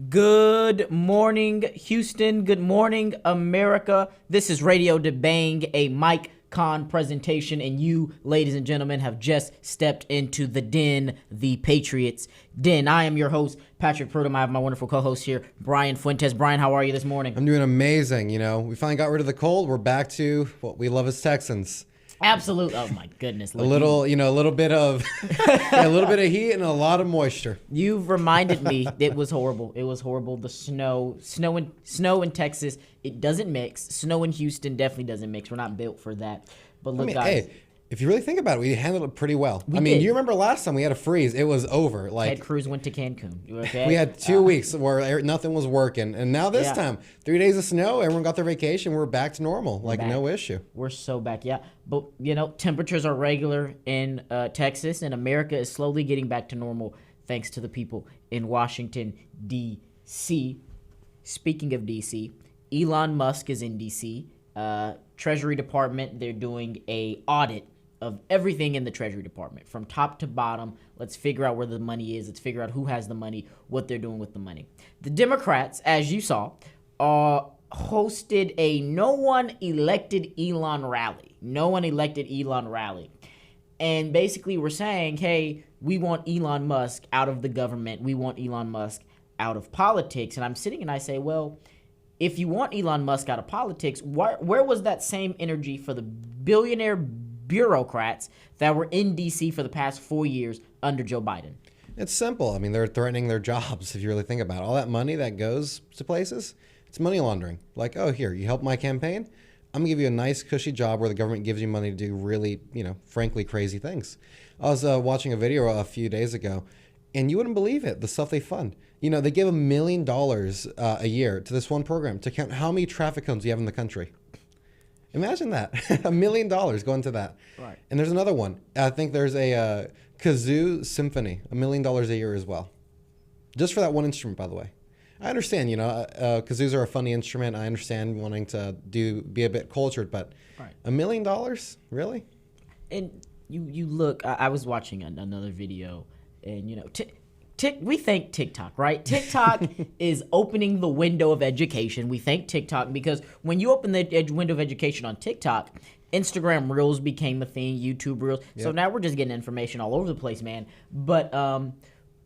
Good morning, Houston. Good morning, America. This is Radio DeBang, a Mike Con presentation, and you, ladies and gentlemen, have just stepped into the den, the Patriots den. I am your host, Patrick Prudhomme. I have my wonderful co-host here, Bryan Fuentes. Bryan, how are you this morning? I'm doing amazing. We finally got rid of the cold. We're back to what we love as Texans. Absolutely. Oh my goodness. Look, a little bit of a little bit of heat and a lot of moisture. You've reminded me it was horrible. It was horrible. The snow in Texas, it doesn't mix. Snow in Houston definitely doesn't mix. We're not built for that. But look, guys. Hey, if you really think about it, we handled it pretty well. We did. You remember last time we had a freeze? It was over. Ted Cruz went to Cancun. Okay? We had 2 weeks where nothing was working, and now this time, 3 days of snow. Everyone got their vacation. We're back to normal, no issue. We're so back, yeah. But temperatures are regular in Texas, and America is slowly getting back to normal thanks to the people in Washington D.C. Speaking of D.C., Elon Musk is in D.C. Treasury Department, they're doing a audit of everything in the Treasury Department from top to bottom. Let's figure out where the money is. Let's figure out who has the money, what they're doing with the money. The Democrats, as you saw, hosted a no one elected Elon rally. And basically we're saying, hey, we want Elon Musk out of the government. We want Elon Musk out of politics. And I'm sitting and I say, well, if you want Elon Musk out of politics, where was that same energy for the billionaire bureaucrats that were in D.C. for the past 4 years under Joe Biden? It's simple. They're threatening their jobs, if you really think about it. All that money that goes to places, it's money laundering. Like, oh, here, you help my campaign? I'm going to give you a nice, cushy job where the government gives you money to do really, frankly, crazy things. I was watching a video a few days ago, and you wouldn't believe it, the stuff they fund. They give $1 million a year to this one program to count how many traffic cones you have in the country. Imagine that. $1 million going to that. Right. And there's another one. I think there's a kazoo symphony, $1 million a year as well. Just for that one instrument, by the way. I understand, kazoos are a funny instrument. I understand wanting to be a bit cultured, but right. $1 million? Really? And you look, I was watching another video, and we thank TikTok, right? TikTok is opening the window of education. We thank TikTok because when you open the window of education on TikTok, Instagram Reels became a thing, YouTube Reels. Yep. So now we're just getting information all over the place, man. But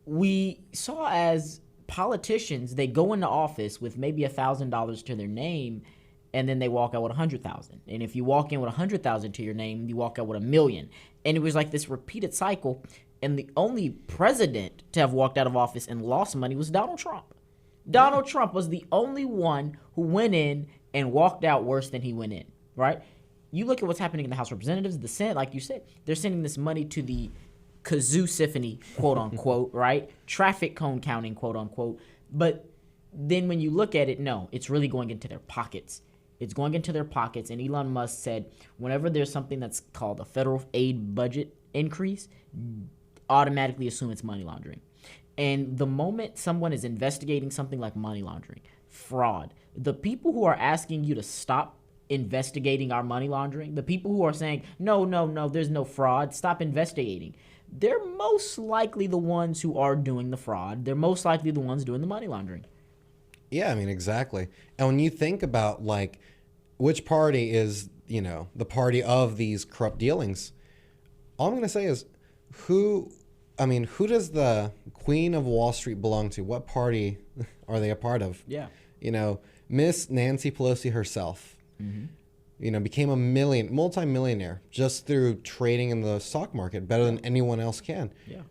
we saw as politicians, they go into office with maybe $1,000 to their name, and then they walk out with $100,000. And if you walk in with $100,000 to your name, you walk out with $1 million. And it was like this repeated cycle. And the only president to have walked out of office and lost money was Donald Trump. Donald Trump was the only one who went in and walked out worse than he went in, right? You look at what's happening in the House of Representatives, the Senate, like you said, they're sending this money to the kazoo symphony, quote unquote, right? Traffic cone counting, quote unquote. But then when you look at it, no, it's really going into their pockets. It's going into their pockets. And Elon Musk said, whenever there's something that's called a federal aid budget increase, automatically assume it's money laundering. And the moment someone is investigating something like money laundering, fraud, the people who are asking you to stop investigating our money laundering, the people who are saying, no, there's no fraud, stop investigating, they're most likely the ones who are doing the fraud. They're most likely the ones doing the money laundering. Yeah, exactly. And when you think about, which party is, the party of these corrupt dealings, all I'm going to say is, who does the Queen of Wall Street belong to? What party are they a part of? Yeah. Miss Nancy Pelosi herself, became a multi-millionaire just through trading in the stock market better than anyone else can. Yeah.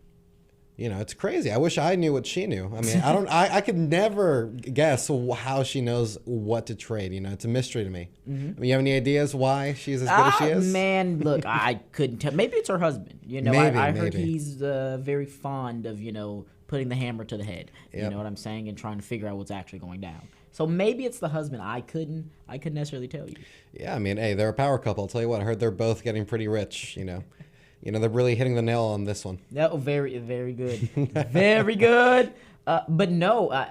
It's crazy. I wish I knew what she knew. I could never guess how she knows what to trade. It's a mystery to me. Mm-hmm. You have any ideas why she's as good as she is? Man, look, I couldn't tell. Maybe it's her husband. I heard he's very fond of, putting the hammer to the head. Yep. You know what I'm saying? And trying to figure out what's actually going down. So maybe it's the husband. I couldn't necessarily tell you. Yeah, hey, they're a power couple. I'll tell you what, I heard they're both getting pretty rich, they're really hitting the nail on this one. Oh, very, very good. Very good. But no,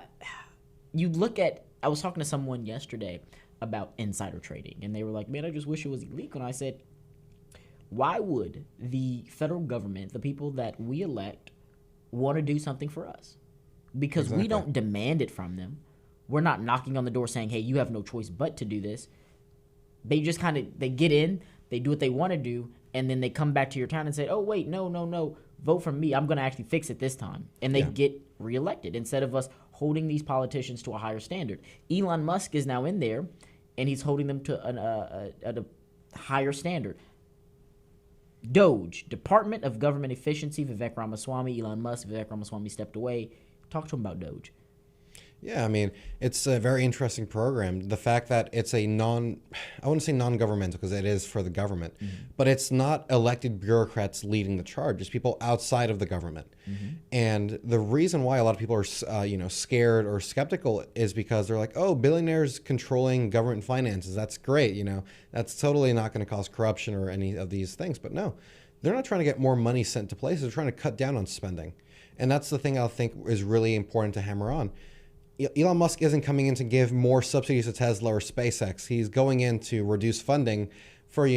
you look at, I was talking to someone yesterday about insider trading, and they were like, man, I just wish it was illegal. And I said, why would the federal government, the people that we elect, want to do something for us? because we don't demand it from them. We're not knocking on the door saying, hey, you have no choice but to do this. They just they get in, they do what they want to do, and then they come back to your town and say, oh, wait, no, vote for me. I'm going to actually fix it this time. And they get reelected instead of us holding these politicians to a higher standard. Elon Musk is now in there, and he's holding them to a higher standard. Doge, Department of Government Efficiency, Vivek Ramaswamy, Elon Musk, Vivek Ramaswamy stepped away. Talk to him about Doge. Yeah, I mean, it's a very interesting program. The fact that it's I wouldn't say non-governmental because it is for the government, but it's not elected bureaucrats leading the charge. It's people outside of the government. And the reason why a lot of people are, scared or skeptical is because they're like, oh, billionaires controlling government finances. That's great. That's totally not going to cause corruption or any of these things. But no, they're not trying to get more money sent to places. They're trying to cut down on spending. And that's the thing I think is really important to hammer on. Elon Musk isn't coming in to give more subsidies to Tesla or SpaceX. He's going in to reduce funding for,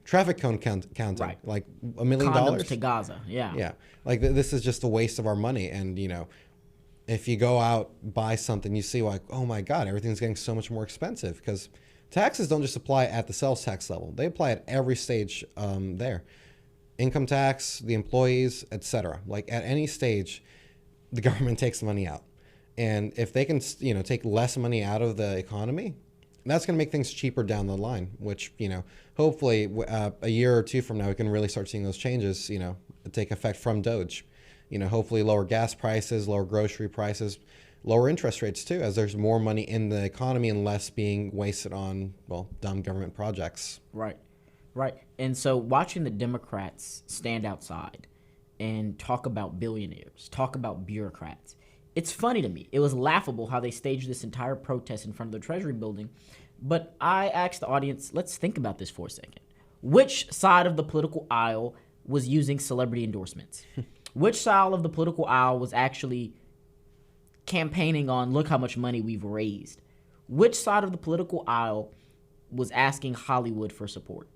traffic cone counting, right. like $1 million. Condoms to Gaza, yeah. Yeah, like this is just a waste of our money. And, if you go out, buy something, you see like, oh my God, everything's getting so much more expensive because taxes don't just apply at the sales tax level. They apply at every stage there. Income tax, the employees, etc. Like at any stage, the government takes money out. And if they can, take less money out of the economy, that's going to make things cheaper down the line, which, hopefully a year or two from now, we can really start seeing those changes, take effect from Doge. Hopefully lower gas prices, lower grocery prices, lower interest rates too, as there's more money in the economy and less being wasted on, dumb government projects. Right. And so watching the Democrats stand outside and talk about billionaires, talk about bureaucrats. It's funny to me. It was laughable how they staged this entire protest in front of the Treasury building. But I asked the audience, let's think about this for a second. Which side of the political aisle was using celebrity endorsements? Which side of the political aisle was actually campaigning on, look how much money we've raised? Which side of the political aisle was asking Hollywood for support?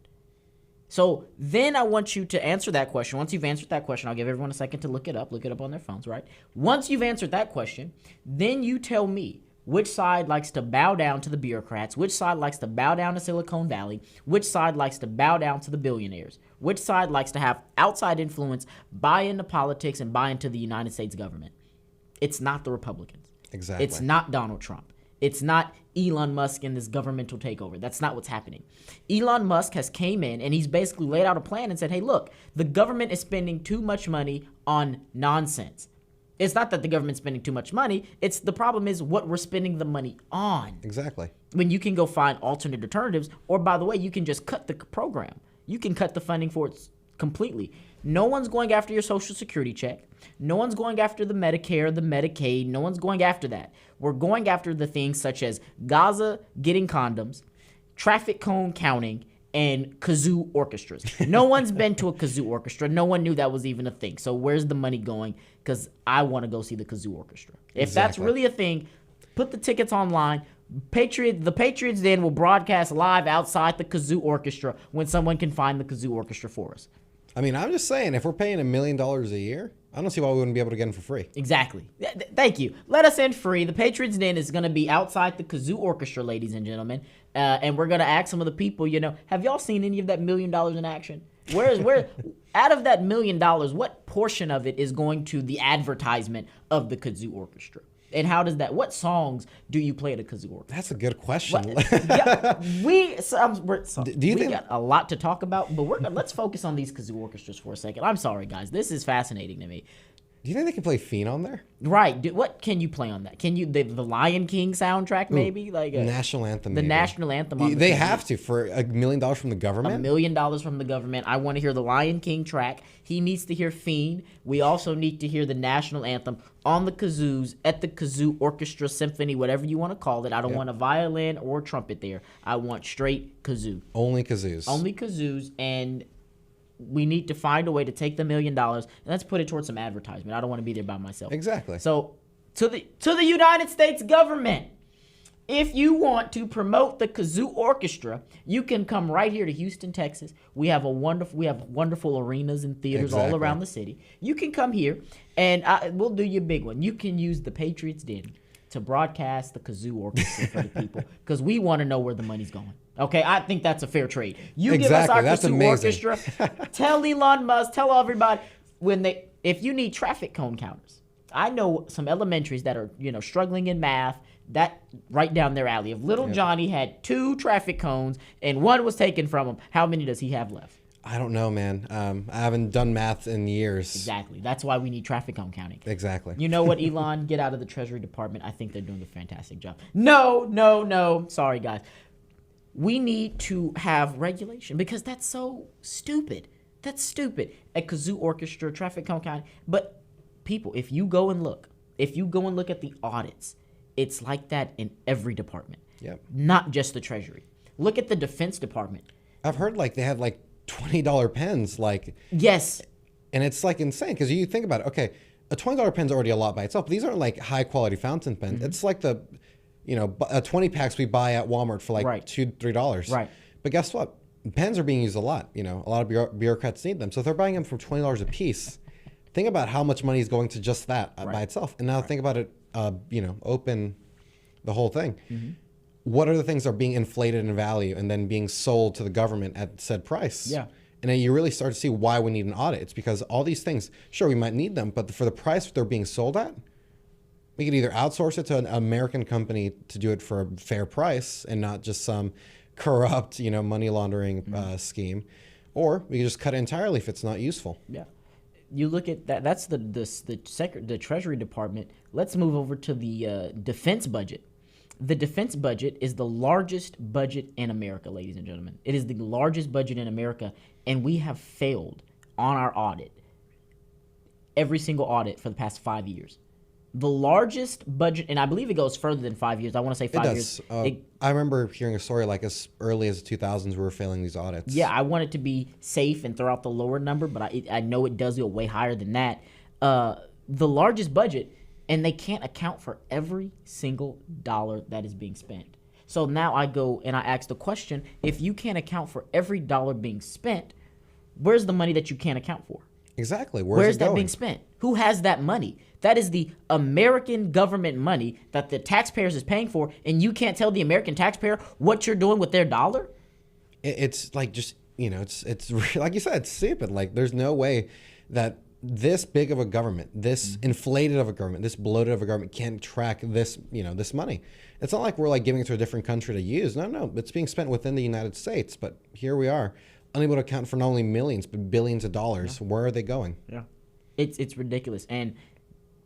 So then I want you to answer that question. Once you've answered that question, I'll give everyone a second to look it up on their phones, right? Once you've answered that question, then you tell me which side likes to bow down to the bureaucrats, which side likes to bow down to Silicon Valley, which side likes to bow down to the billionaires, which side likes to have outside influence, buy into politics, and buy into the United States government. It's not the Republicans. Exactly. It's not Donald Trump. It's not Elon Musk and this governmental takeover. That's not what's happening. Elon Musk has came in and he's basically laid out a plan and said, hey, look, the government is spending too much money on nonsense. It's not that the government's spending too much money. It's the problem is what we're spending the money on. Exactly. When you can go find alternatives, or by the way, you can just cut the program. You can cut the funding for it completely. No one's going after your Social Security check. No one's going after the Medicare, the Medicaid. No one's going after that. We're going after the things such as Gaza getting condoms, traffic cone counting, and kazoo orchestras. No one's been to a kazoo orchestra. No one knew that was even a thing. So where's the money going? Because I want to go see the kazoo orchestra. If that's really a thing, put the tickets online. The Patriots then will broadcast live outside the kazoo orchestra when someone can find the kazoo orchestra for us. I mean, I'm just saying, if we're paying $1 million a year, I don't see why we wouldn't be able to get them for free. Exactly. Thank you. Let us in free. The Patriots Den is going to be outside the kazoo orchestra, ladies and gentlemen. And we're going to ask some of the people, have y'all seen any of that $1 million in action? Where out of that $1 million, what portion of it is going to the advertisement of the kazoo orchestra? And how does that? What songs do you play at a kazoo orchestra? That's a good question. We got a lot to talk about, but let's focus on these kazoo orchestras for a second. I'm sorry, guys. This is fascinating to me. Do you think they can play Fiend on there? Right. What can you play on that? Can you the Lion King soundtrack maybe? Like national anthem. The maybe. National anthem. On they have to for $1 million from the government. $1 million from the government. I want to hear the Lion King track. He needs to hear Fiend. We also need to hear the national anthem on the kazoos at the kazoo orchestra symphony, whatever you want to call it. I don't want a violin or trumpet there. I want straight kazoo. Only kazoos. Only kazoos, and we need to find a way to take the $1 million and let's put it towards some advertisement. I don't want to be there by myself. Exactly. So to the United States government, If you want to promote the kazoo orchestra, you can come right here to Houston, Texas. We have wonderful arenas and theaters all around the city. You can come here, and we'll do your big one. You can use the Patriots Den to broadcast the kazoo orchestra for the people, because we want to know where the money's going. Okay, I think that's a fair trade. You give us our kazoo orchestra. Tell Elon Musk, tell everybody if you need traffic cone counters. I know some elementaries that are struggling in math. That right down their alley. If little Johnny had 2 traffic cones and one was taken from him, how many does he have left? I don't know, man. I haven't done math in years. Exactly. That's why we need traffic cone counting. Exactly. You know what, Elon? Get out of the Treasury Department. I think they're doing a fantastic job. No. Sorry, guys. We need to have regulation, because that's so stupid. That's stupid. A kazoo orchestra, traffic cone counting. But people, if you go and look at the audits, it's like that in every department. Yep. Not just the Treasury. Look at the Defense Department. I've heard they have $20 pens, Yes. And it's insane, because you think about it. Okay, a $20 pen's already a lot by itself. But these aren't high quality fountain pens. Mm-hmm. It's like the 20 packs we buy at Walmart for $2-3. Right. But guess what? Pens are being used a lot. A lot of bureaucrats need them. So if they're buying them for $20 a piece, think about how much money is going to just that by itself. And now think about it. Open the whole thing. Mm-hmm. What are the things that are being inflated in value and then being sold to the government at said price? Yeah. And then you really start to see why we need an audit. It's because all these things, sure, we might need them, but for the price they're being sold at, we could either outsource it to an American company to do it for a fair price and not just some corrupt, money laundering scheme, or we could just cut it entirely if it's not useful. Yeah. You look at that. That's the Treasury Department. Let's move over to the defense budget. The defense budget is the largest budget in America, ladies and gentlemen. It is the largest budget in America, and we have failed on our audit. Every single audit for the past 5 years. The largest budget, and I believe it goes further than 5 years. I want to say 5 years. I remember hearing a story as early as the 2000s we were failing these audits. Yeah, I want it to be safe and throw out the lower number, but I know it does go way higher than that. The largest budget, and they can't account for every single dollar that is being spent. So now I go and I ask the question, if you can't account for every dollar being spent, where's the money that you can't account for? Exactly. Where's that being spent? Who has that money? That is the American government money that the taxpayers is paying for, and you can't tell the American taxpayer what you're doing with their dollar? It's it's like you said, it's stupid. There's no way that this big of a government, this inflated of a government, this bloated of a government can track this, this money. It's not like we're giving it to a different country to use. No, it's being spent within the United States. But here we are, unable to account for not only millions but billions of dollars. Yeah. Where are they going? Yeah, it's ridiculous. And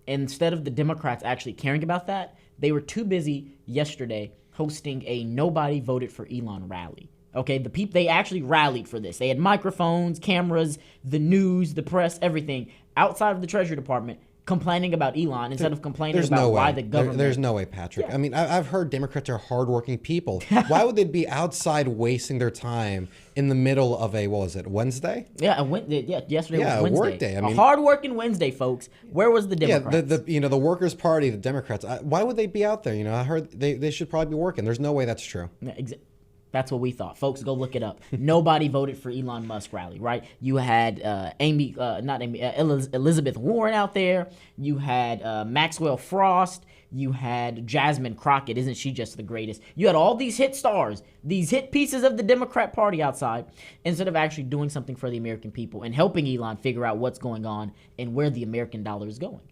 instead of the Democrats actually caring about that, they were too busy yesterday hosting a nobody voted for Elon rally. Okay, the people, they actually rallied for this. They had microphones, cameras, the news, the press, everything outside of the Treasury Department complaining about Elon instead of complaining about why the government. There's no way, Patrick. Yeah. I mean, I've heard Democrats are hardworking people. Why would they be outside wasting their time in the middle of Wednesday? Yeah, yesterday was Wednesday. A work day. A hardworking Wednesday, folks. Where was the Democrats? Yeah, the Workers' Party, the Democrats. Why would they be out there? I heard they should probably be working. There's no way that's true. Yeah, That's what we thought. Folks, go look it up. Nobody voted for Elon Musk rally, right? You had Elizabeth Warren out there. You had Maxwell Frost. You had Jasmine Crockett. Isn't she just the greatest? You had all these hit stars, these hit pieces of the Democrat Party outside, instead of actually doing something for the American people and helping Elon figure out what's going on and where the American dollar is going.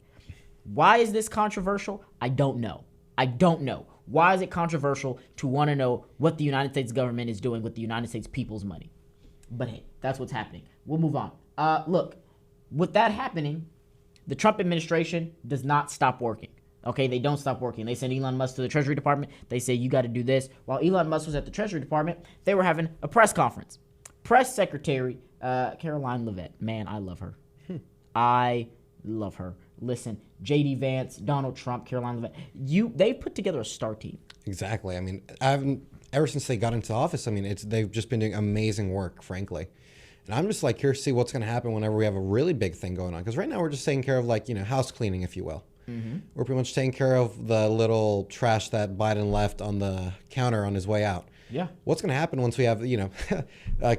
Why is this controversial? I don't know. Why is it controversial to want to know what the United States government is doing with the United States people's money? But hey, that's what's happening. We'll move on. Look, with that happening, the Trump administration does not stop working. Okay, they don't stop working. They send Elon Musk to the Treasury Department. They say, you got to do this. While Elon Musk was at the Treasury Department, they were having a press conference. Press Secretary Caroline Leavitt. Man, I love her. I love her. Listen, J.D. Vance, Donald Trump, Caroline Leavitt, they put together a star team. Exactly. I mean, ever since they got into office, they've just been doing amazing work, frankly. And I'm just curious to see what's going to happen whenever we have a really big thing going on. Because right now we're just taking care of house cleaning, if you will. We're pretty much taking care of the little trash that Biden left on the counter on his way out. Yeah. What's going to happen once we have,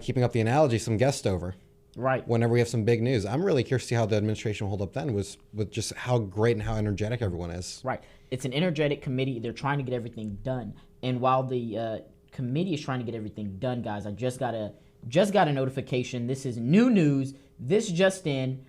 keeping up the analogy, some guests over? Right. Whenever we have some big news. I'm really curious to see how the administration will hold up then with just how great and how energetic everyone is. Right. It's an energetic committee. They're trying to get everything done. And while the committee is trying to get everything done, guys, I just got a notification. This is new news. This just in.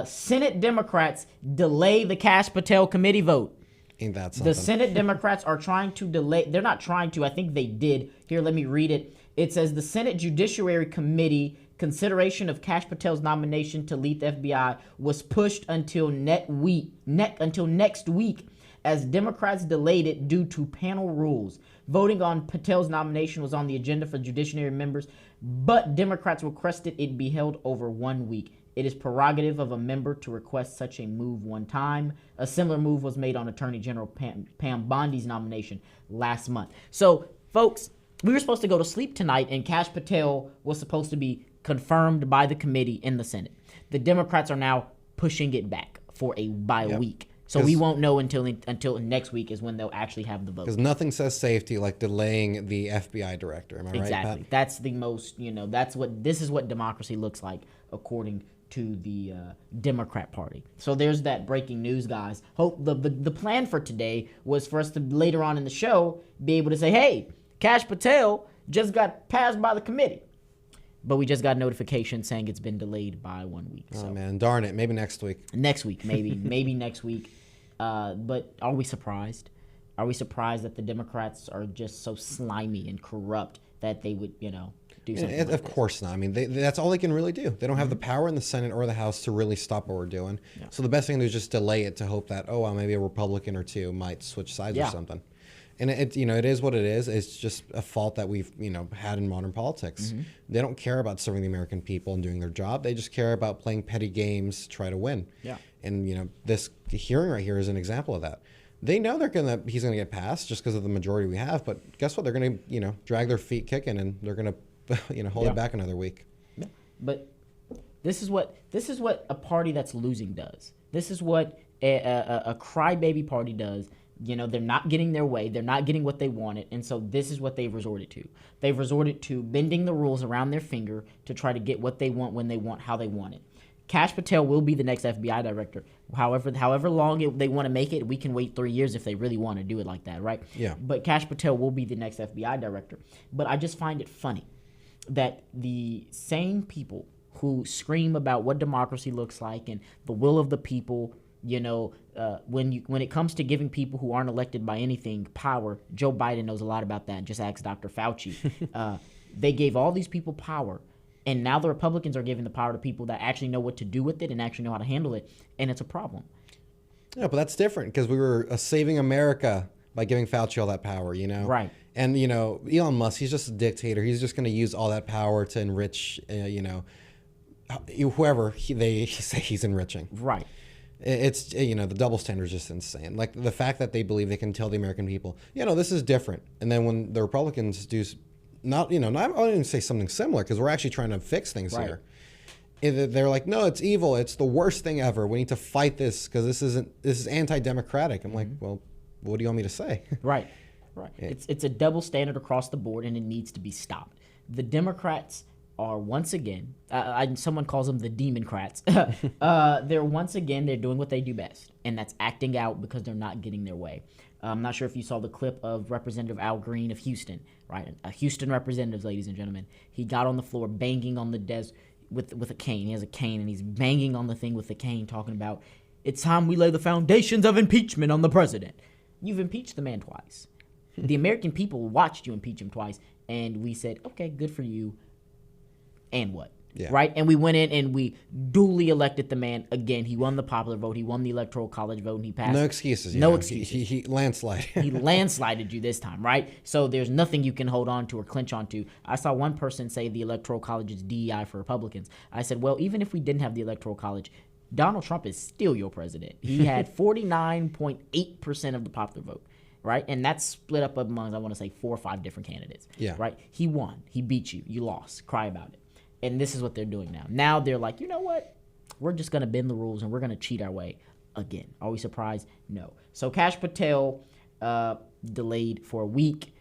Senate Democrats delay the Kash Patel committee vote. Ain't that something? The Senate Democrats are trying to delay. They're not trying to. I think they did. Here, let me read it. It says the Senate Judiciary Committee consideration of Kash Patel's nomination to lead the FBI was pushed until next week as Democrats delayed it due to panel rules. Voting on Patel's nomination was on the agenda for judiciary members, but Democrats requested it be held over 1 week. It is prerogative of a member to request such a move one time. A similar move was made on Attorney General Pam Bondi's nomination last month. So, folks, we were supposed to go to sleep tonight, and Kash Patel was supposed to be confirmed by the committee in the Senate. The Democrats are now pushing it back by a week. So we won't know until next week is when they'll actually have the vote. Because nothing says safety like delaying the FBI director. Am I right, Pat? Exactly. That's the most, this is what democracy looks like according to the Democrat Party. So there's that breaking news, guys. Hope the plan for today was for us to later on in the show be able to say, hey, Kash Patel just got passed by the committee. But we just got notification saying it's been delayed by 1 week. Oh, so. man. Darn it. Maybe next week. Next week, maybe. Maybe next week. But are we surprised? Are we surprised that the Democrats are just so slimy and corrupt that they would, do something like Of course not. I mean, that's all they can really do. They don't have the power in the Senate or the House to really stop what we're doing. Yeah. So the best thing to do is just delay it to hope that, maybe a Republican or two might switch sides or something. And it is what it is. It's just a fault that we've, had in modern politics. They don't care about serving the American people and doing their job. They just care about playing petty games to try to win. Yeah. And, this hearing right here is an example of that. They know he's gonna get passed just because of the majority we have. But guess what? They're gonna, drag their feet kicking, and they're gonna, hold it back another week. Yeah. But this is what a party that's losing does. This is what a crybaby party does. They're not getting their way. They're not getting what they wanted. And so this is what they've resorted to. They've resorted to bending the rules around their finger to try to get what they want, when they want, how they want it. Kash Patel will be the next FBI director. However long they want to make it, we can wait 3 years if they really want to do it like that, right? Yeah. But Kash Patel will be the next FBI director. But I just find it funny that the same people who scream about what democracy looks like and the will of the people, when it comes to giving people who aren't elected by anything power, Joe Biden knows a lot about that. Just ask Dr. Fauci. They gave all these people power, and now the Republicans are giving the power to people that actually know what to do with it and actually know how to handle it, and it's a problem. Yeah, but that's different because we were saving America by giving Fauci all that power, Right. And, Elon Musk, he's just a dictator. He's just going to use all that power to enrich, whoever they say he's enriching. Right. It's, the double standard is just insane. Like the fact that they believe they can tell the American people, this is different. And then when the Republicans do I wouldn't even say something similar because we're actually trying to fix things here. They're like, no, it's evil. It's the worst thing ever. We need to fight this because this is anti-democratic. I'm like, well, what do you want me to say? Right. It's a double standard across the board, and it needs to be stopped. The Democrats are once again, someone calls them the Democrats. They're doing what they do best, and that's acting out because they're not getting their way. I'm not sure if you saw the clip of Representative Al Green of Houston, right? A Houston representative, ladies and gentlemen. He got on the floor banging on the desk with a cane. He has a cane, and he's banging on the thing with the cane, talking about, it's time we lay the foundations of impeachment on the president. You've impeached the man twice. The American people watched you impeach him twice, and we said, okay, good for you. And what? Yeah. Right? And we went in and we duly elected the man again. He won the popular vote. He won the Electoral College vote, and he passed. No excuses. No excuses. He landslided. He landslided you this time, right? So there's nothing you can hold on to or clinch on to. I saw one person say the Electoral College is DEI for Republicans. I said, well, even if we didn't have the Electoral College, Donald Trump is still your president. He had 49.8% of the popular vote. Right? And that's split up among, I want to say, 4 or 5 different candidates. Yeah. Right? He won. He beat you. You lost. Cry about it. And this is what they're doing now. Now they're like, you know what? We're just going to bend the rules and we're going to cheat our way. again. Are we surprised? No. So Kash Patel delayed for a week.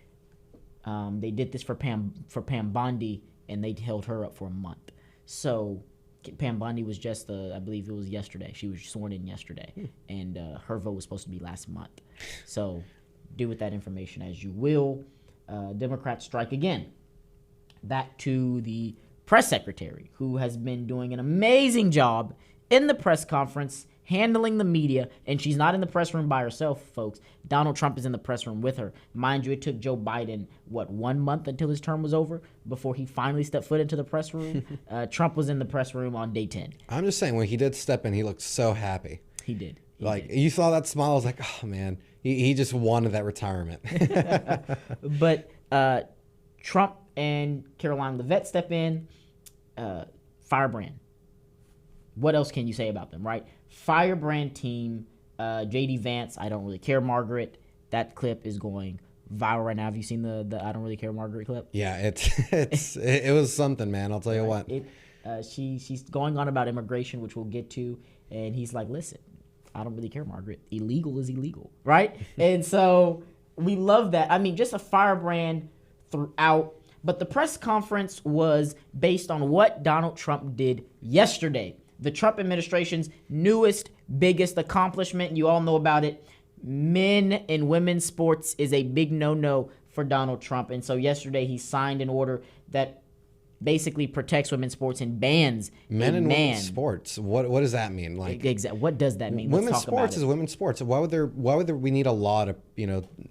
They did this for Pam Bondi, and they held her up for a month. So Pam Bondi was just, I believe it was yesterday. She was sworn in yesterday, and her vote was supposed to be last month. So do with that information as you will. Democrats strike again. Back to the press secretary, who has been doing an amazing job in the press conference, handling the media, and she's not in the press room by herself, folks. Donald Trump is in the press room with her. Mind you, it took Joe Biden, 1 month until his term was over before he finally stepped foot into the press room. Trump was in the press room on day 10. I'm just saying, when he did step in, he looked so happy. He did. You saw that smile. I was like, oh, man, he just wanted that retirement. But Trump and Caroline Leavitt step in. Firebrand. What else can you say about them, right? Firebrand team, J.D. Vance, I don't really care, Margaret. That clip is going viral right now. Have you seen the I don't really care, Margaret clip? Yeah, it was something, man. I'll tell you what. She's going on about immigration, which we'll get to, and he's like, listen, I don't really care, Margaret. Illegal is illegal, right? And so we love that. I mean, just a firebrand throughout. But the press conference was based on what Donald Trump did yesterday. The Trump administration's newest, biggest accomplishment. You all know about it. Men and women's sports is a big no-no for Donald Trump. And so yesterday he signed an order that basically protects women's sports and bans men and women's sports. What does that mean? Like, what does that mean? Women's sports is women's sports. Why would we need a law to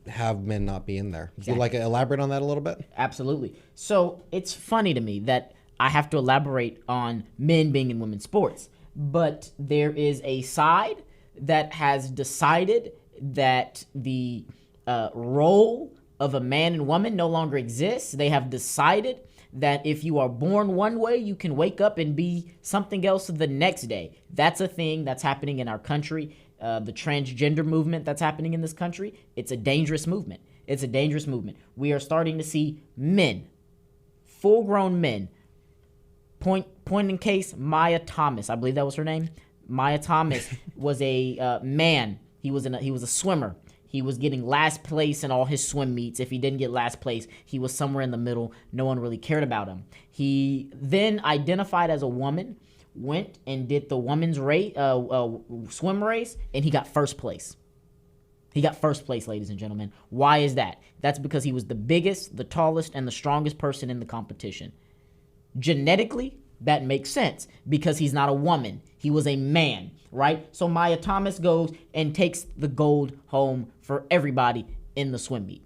have men not be in there? Exactly. Would you elaborate on that a little bit? Absolutely. So it's funny to me that I have to elaborate on men being in women's sports, but there is a side that has decided that the role of a man and woman no longer exists. They have decided that if you are born one way, you can wake up and be something else the next day. That's a thing that's happening in our country. The transgender movement that's happening in this country, it's a dangerous movement. It's a dangerous movement. We are starting to see men, full-grown men. Point in case, Maya Thomas. I believe that was her name. Maya Thomas was a man. He was a swimmer. He was getting last place in all his swim meets. If he didn't get last place, he was somewhere in the middle. No one really cared about him. He then identified as a woman, went and did the women's swim race, and he got first place. He got first place, ladies and gentlemen. Why is that? That's because he was the biggest, the tallest, and the strongest person in the competition. Genetically, that makes sense because he's not a woman. He was a man, right? So Maya Thomas goes and takes the gold home for everybody in the swim meet.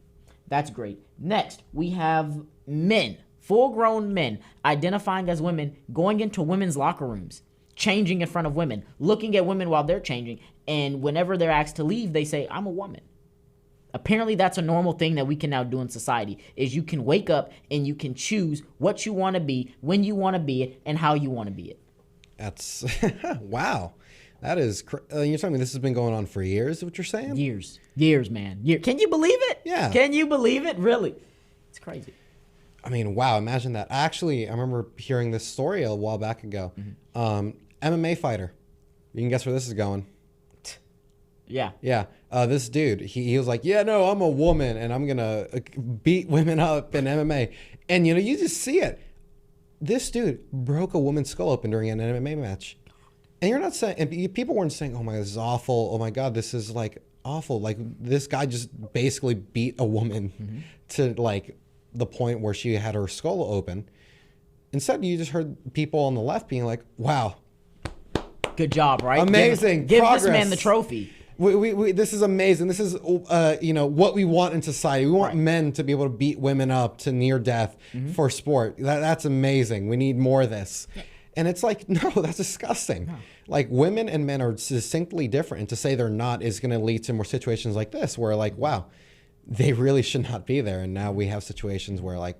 That's great. Next, we have men, full-grown men, identifying as women, going into women's locker rooms, changing in front of women, looking at women while they're changing, and whenever they're asked to leave, they say, I'm a woman. Apparently, that's a normal thing that we can now do in society, is you can wake up and you can choose what you want to be, when you want to be it, and how you want to be it. That's, wow. That is, you're telling me this has been going on for years, is what you're saying? Years, man. Can you believe it? Yeah. Can you believe it? Really? It's crazy. I mean, wow, imagine that. Actually, I remember hearing this story a while back ago. MMA fighter. You can guess where this is going. Yeah. Yeah. This dude, he was like, yeah, no, I'm a woman and I'm going to beat women up in MMA. And, you just see it. This dude broke a woman's skull open during an MMA match. And you're not saying, and people weren't saying, oh my God, this is awful. Oh my God, this is like awful. Like this guy just basically beat a woman to like the point where she had her skull open. Instead, you just heard people on the left being like, wow. Good job, right? Amazing. Give this man the trophy. This is amazing. This is, what we want in society. We want men to be able to beat women up to near death for sport. That's amazing. We need more of this. Yeah. And it's like, no, that's disgusting. No. Like women and men are distinctly different. And to say they're not is going to lead to more situations like this where like, wow, they really should not be there. And now we have situations where like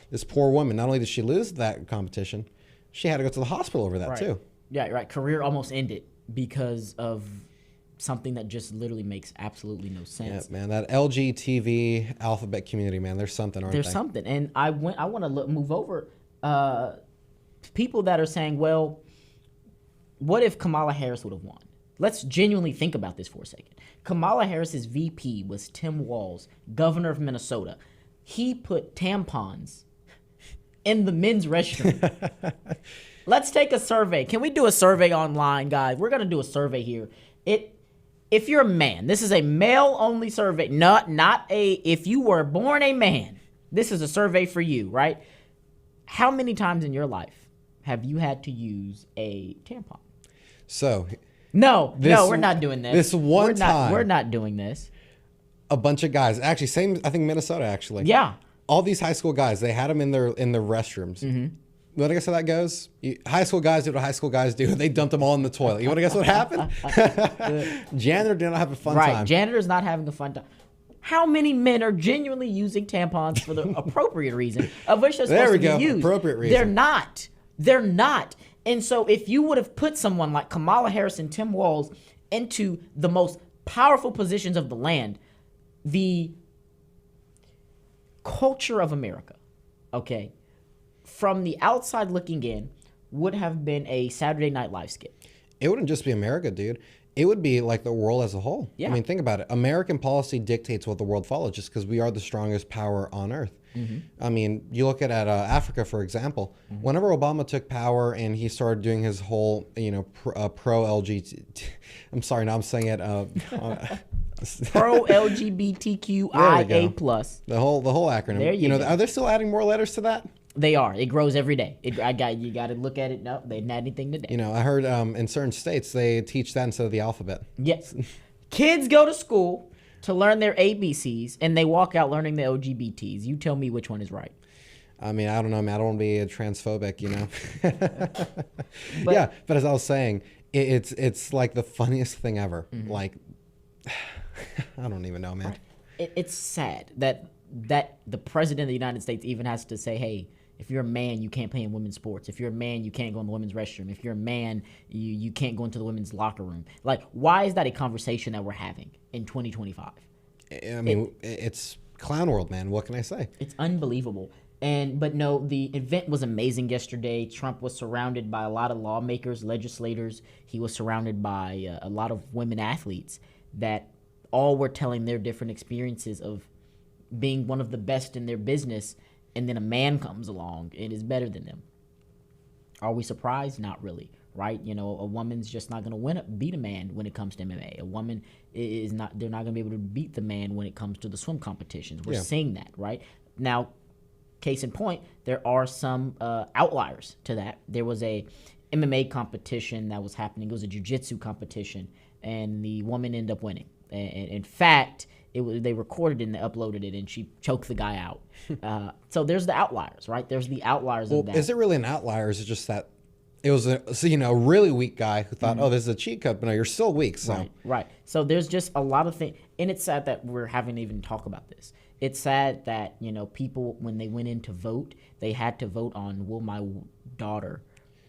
this poor woman, not only did she lose that competition, she had to go to the hospital over that too. Yeah, right. Career almost ended because of something that just literally makes absolutely no sense. Yeah, man, that LGTV alphabet community, man, there's something, aren't There's something. And I want to move over people that are saying, well, what if Kamala Harris would have won? let's genuinely think about this for a second. Kamala Harris's VP was Tim Walz, governor of Minnesota. He put tampons in the men's restroom. Let's take a survey. Can we do a survey online, guys? We're going to do a survey here. If you're a man, this is a male-only survey. If you were born a man, this is a survey for you, right? How many times in your life have you had to use a tampon? So... No, we're not doing this. This one time. We're not doing this. A bunch of guys, actually, same, I think Minnesota, actually. Yeah. All these high school guys, they had them in their restrooms. Mm-hmm. You want to guess how that goes? High school guys do what high school guys do. They dumped them all in the toilet. You want to guess what happened? Janitor did not have a fun time. Right, janitor's not having a fun time. How many men are genuinely using tampons for the appropriate reason, of which they're supposed to be used? Appropriate reason. They're not. And so if you would have put someone like Kamala Harris and Tim Walz into the most powerful positions of the land, the culture of America, okay, from the outside looking in, would have been a Saturday Night Live skit. It wouldn't just be America, dude. It would be like the world as a whole. Yeah. I mean, think about it. American policy dictates what the world follows just because we are the strongest power on earth. Mm-hmm. I mean, you look at Africa, for example. Mm-hmm. Whenever Obama took power and he started doing his whole, pro-LGBT... I'm sorry, now I'm saying it... pro-LGBTQIA+. The whole acronym. There you go. Are they still adding more letters to that? They are. It grows every day. You got to look at it. No, they didn't add anything today. I heard in certain states they teach that instead of the alphabet. Yes. Kids go to school to learn their ABCs, and they walk out learning the LGBTs. You tell me which one is right. I mean, I don't know, man. I don't want to be transphobic, But, yeah, but as I was saying, it's like the funniest thing ever. Mm-hmm. Like, I don't even know, man. It's sad that the president of the United States even has to say, hey, if you're a man, you can't play in women's sports. If you're a man, you can't go in the women's restroom. If you're a man, you can't go into the women's locker room. Like, why is that a conversation that we're having in 2025? I mean, it's clown world, man. What can I say? It's unbelievable. But no, the event was amazing yesterday. Trump was surrounded by a lot of lawmakers, legislators. He was surrounded by a lot of women athletes that all were telling their different experiences of being one of the best in their business, and then a man comes along and is better than them. Are we surprised? Not really, right? A woman's just not going to beat a man when it comes to MMA. A woman is not, they're not going to be able to beat the man when it comes to the swim competitions. We're seeing that, right? Now, case in point, there are some outliers to that. There was a MMA competition that was happening. It was a jiu-jitsu competition, and the woman ended up winning. And in fact, they recorded it and they uploaded it, and she choked the guy out. So there's the outliers, right? There's the outliers of that. Is it really an outlier? Or is it just that it was a really weak guy who thought, oh, this is a cheat code, but no, you're still weak. So Right. So there's just a lot of things, and it's sad that we're having to even talk about this. It's sad that people, when they went in to vote, they had to vote on, will my daughter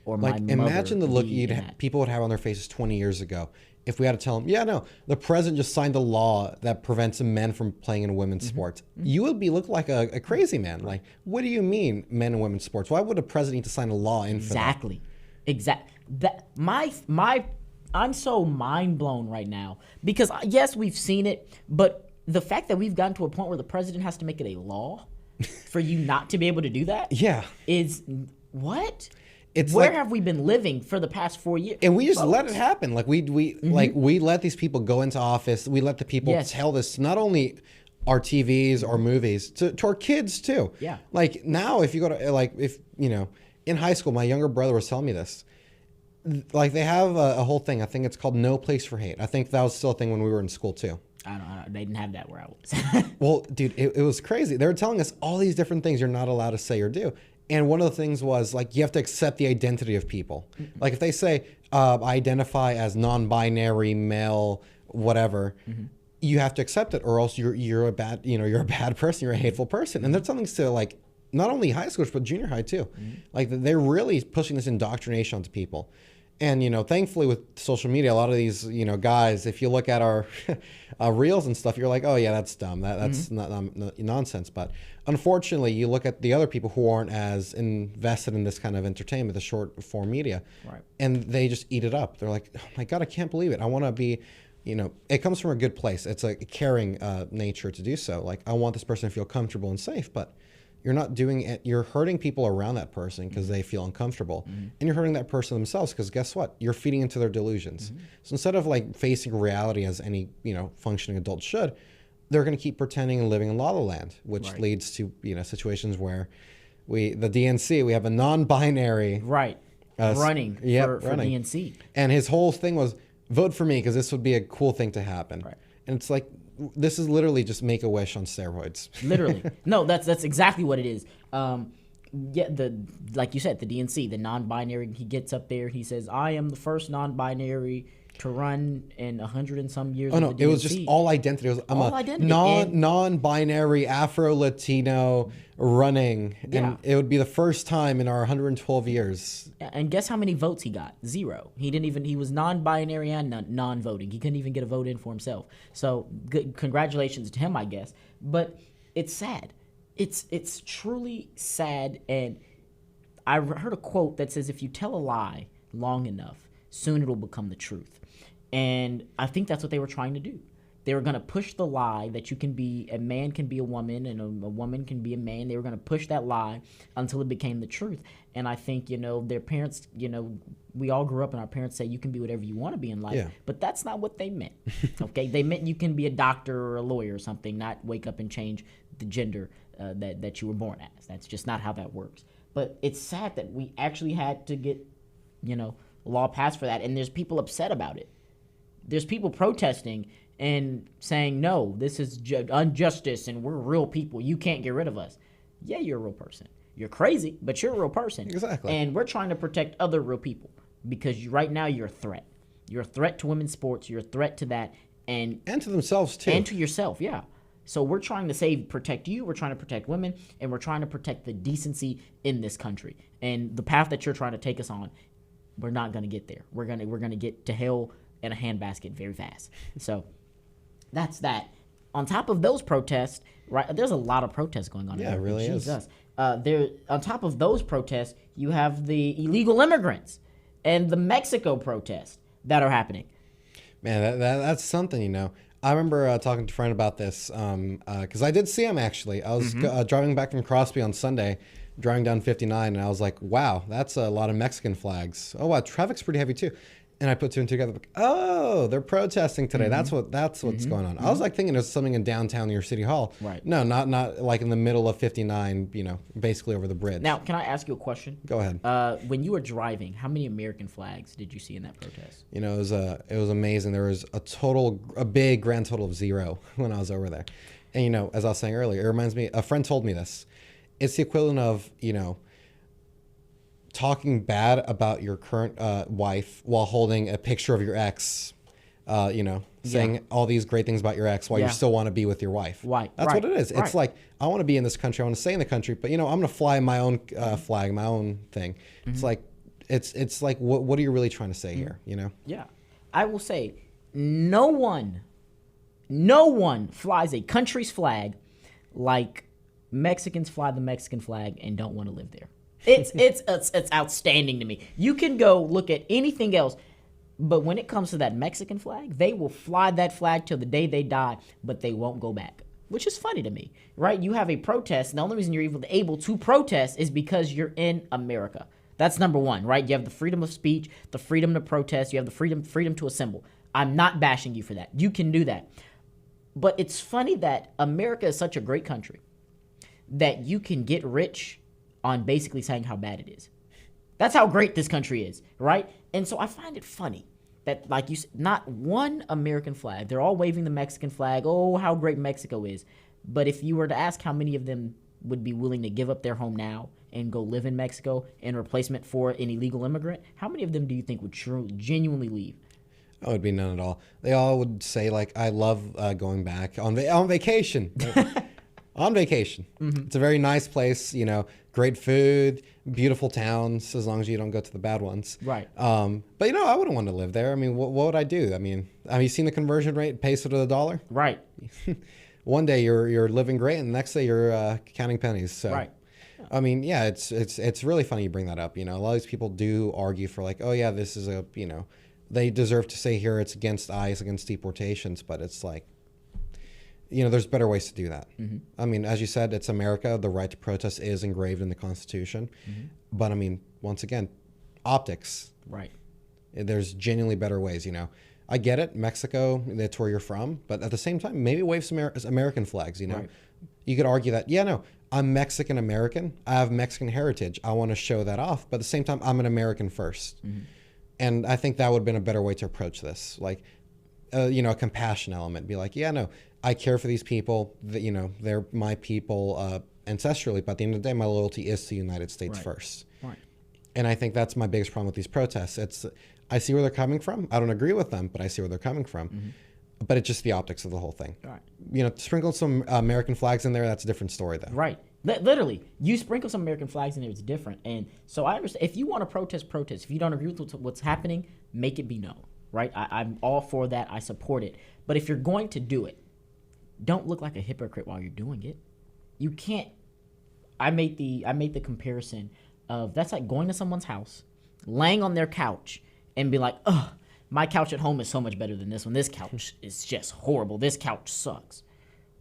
or my mother imagine the look be people would have on their faces 20 years ago if we had to tell them, yeah, no, the president just signed a law that prevents men from playing in women's sports. Mm-hmm. You would look like a crazy man. Like, what do you mean men and women's sports? Why would a president need to sign a law in for that? Exactly. I'm so mind blown right now because yes, we've seen it, but the fact that we've gotten to a point where the president has to make it a law for you not to be able to do that, is what? Where have we been living for the past 4 years? And we just let it happen. Like we let these people go into office. We let the people tell this to not only our TVs or movies to our kids too. Yeah. Like now, if you go to in high school, my younger brother was telling me this. Like they have a whole thing. I think it's called No Place for Hate. I think that was still a thing when we were in school too. I don't know. They didn't have that where I was. Well, dude, it was crazy. They were telling us all these different things you're not allowed to say or do. And one of the things was like you have to accept the identity of people. Mm-hmm. Like if they say I identify as non-binary, male, whatever, you have to accept it, or else you're a bad person. You're a hateful person. And they're telling us to like not only high schoolers but junior high too. Mm-hmm. Like they're really pushing this indoctrination onto people. And, thankfully with social media, a lot of these, guys, if you look at our reels and stuff, you're like, oh yeah, that's dumb. That's not nonsense. But unfortunately, you look at the other people who aren't as invested in this kind of entertainment, the short form media, Right. and they just eat it up. They're like, oh my God, I can't believe it. I want to be, it comes from a good place. It's a caring nature to do so. Like, I want this person to feel comfortable and safe, but you're not doing it. You're hurting people around that person because they feel uncomfortable, and you're hurting that person themselves because guess what? You're feeding into their delusions. So instead of like facing reality as any functioning adult should, they're going to keep pretending and living in la la land, which Right. leads to situations where the DNC, we have a non-binary Right. Running for DNC. and his whole thing was vote for me because this would be a cool thing to happen. Right. And it's like, this is literally just Make-A-Wish on steroids. Literally. No, that's exactly what it is. Like you said, the DNC, the non-binary, he gets up there, he says, I am the first non-binary to run in 100 and some years. Oh no, it was just all identity. It was, I'm All a identity. non-binary Afro-Latino running, Yeah. and it would be the first time in our 112 years. And guess how many votes he got? 0. He was non-binary and non-voting. He couldn't even get a vote in for himself. So good, congratulations to him, I guess. But it's sad. It's truly sad. And I heard a quote that says, if you tell a lie long enough, soon it'll become the truth. And I think that's what they were trying to do. They were going to push the lie that a man can be a woman and a woman can be a man. They were going to push that lie until it became the truth. And I think, their parents, we all grew up and our parents say you can be whatever you want to be in life. Yeah. But that's not what they meant. Okay? They meant you can be a doctor or a lawyer or something, not wake up and change the gender that you were born as. That's just not how that works. But it's sad that we actually had to get, law passed for that. And there's people upset about it. There's people protesting and saying, no, this is injustice and we're real people. You can't get rid of us. Yeah, you're a real person. You're crazy, but you're a real person. Exactly. And we're trying to protect other real people because right now you're a threat. You're a threat to women's sports. You're a threat to that. And to themselves, too. And to yourself, yeah. So we're trying to protect you. We're trying to protect women. And we're trying to protect the decency in this country. And the path that you're trying to take us on, we're not going to get there. We're gonna get to hell in a handbasket very fast. So that's that. On top of those protests, right? There's a lot of protests going on. Yeah, it really is. On top of those protests, you have the illegal immigrants and the Mexico protests that are happening. Man, that's something, I remember talking to a friend about this because I did see him, actually. I was driving back from Crosby on Sunday, driving down 59, and I was like, wow, that's a lot of Mexican flags. Oh, wow, traffic's pretty heavy, too. And I put two and two together. Like, oh, they're protesting today. That's what's going on. I was like thinking it was something in downtown near City Hall. Right. No, not like in the middle of 59. Basically over the bridge. Now, can I ask you a question? Go ahead. When you were driving, how many American flags did you see in that protest? It was amazing. There was a big grand total of 0 when I was over there. And as I was saying earlier, it reminds me. A friend told me this. It's the equivalent of talking bad about your current wife while holding a picture of your ex, saying all these great things about your ex while you still want to be with your wife. Right. That's right. what it is. Right. It's like, I want to be in this country. I want to stay in the country, but I'm going to fly my own flag, my own thing. It's like, it's like, what are you really trying to say here? Yeah. I will say, no one flies a country's flag like Mexicans fly the Mexican flag and don't want to live there. It's outstanding to me. You can go look at anything else, but when it comes to that Mexican flag, they will fly that flag till the day they die, but they won't go back, which is funny to me, right? You have a protest, and the only reason you're even able to protest is because you're in America. That's number one, right? You have the freedom of speech, the freedom to protest, you have the freedom to assemble. I'm not bashing you for that. You can do that. But it's funny that America is such a great country that you can get rich on basically saying how bad it is. That's how great this country is, right? And so I find it funny that, like you said, not one American flag. They're all waving the Mexican flag. Oh, how great Mexico is. But if you were to ask how many of them would be willing to give up their home now and go live in Mexico in replacement for an illegal immigrant, how many of them do you think would genuinely leave? Oh, it would be none at all. They all would say, like, I love going back on vacation. on vacation. It's a very nice place, you know, great food, beautiful towns, as long as you don't go to the bad ones. Right. But, you know, I wouldn't want to live there. I mean, what would I do? I mean, have you seen the conversion rate, peso to the dollar? Right. One day you're living great, and the next day you're counting pennies. So, Right. I mean, yeah, it's really funny you bring that up. You know, a lot of these people do argue for like, oh yeah, this is a, you know, they deserve to say here it's against ICE, against deportations, but it's like, you know, there's better ways to do that. I mean, as you said, it's America. The right to protest is engraved in the Constitution. But I mean, once again, optics. Right. There's genuinely better ways, you know. I get it, Mexico, that's where you're from, but at the same time, maybe wave some American flags, you know. Right. You could argue that, yeah, no, I'm Mexican American. I have Mexican heritage. I want to show that off, but at the same time, I'm an American first. And I think that would have been a better way to approach this, like, you know, a compassion element. Be like, yeah, no, I care for these people. That, you know, they're my people ancestrally, but at the end of the day, my loyalty is to the United States first. Right. And I think that's my biggest problem with these protests. I see where they're coming from. I don't agree with them, but I see where they're coming from. But it's just the optics of the whole thing. Right. You know, sprinkle some American flags in there. That's a different story, though. Right. Literally, you sprinkle some American flags in there, it's different. And so I understand, if you want to protest. If you don't agree with what's happening, make it be known, right? I'm all for that. I support it. But if you're going to do it, don't look like a hypocrite while you're doing it. You can't. I made the comparison of, that's like going to someone's house, laying on their couch, and be like, ugh, my couch at home is so much better than this one. This couch is just horrible. This couch sucks.